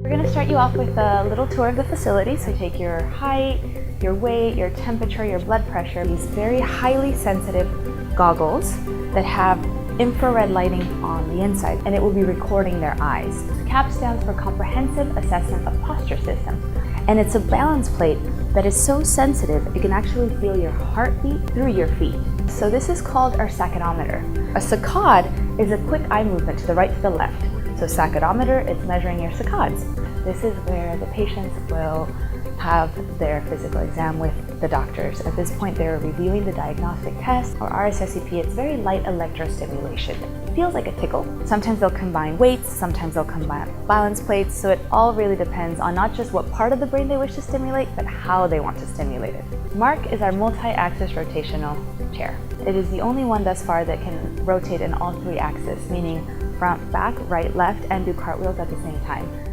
We're going to start you off with a little tour of the facility. So take your height, your weight, your temperature, your blood pressure. These very highly sensitive goggles that have infrared lighting on the inside, and it will be recording their eyes. CAP stands for Comprehensive Assessment of Posture System, and it's a balance plate that is so sensitive it can actually feel your heartbeat through your feet. So this is called our saccodometer. A saccade is a quick eye movement to the right to the left. So saccodometer, it's measuring your saccades. This is where the patients will have their physical exam with the doctors. At this point, they're reviewing the diagnostic test, or RSSCP. It's very light electrostimulation. It feels like a tickle. Sometimes they'll combine weights, sometimes they'll combine balance plates, so it all really depends on not just what part of the brain they wish to stimulate, but how they want to stimulate it. Mark is our multi-axis rotational chair. It is the only one thus far that can rotate in all three axes, meaning front, back, right, left, and do cartwheels at the same time.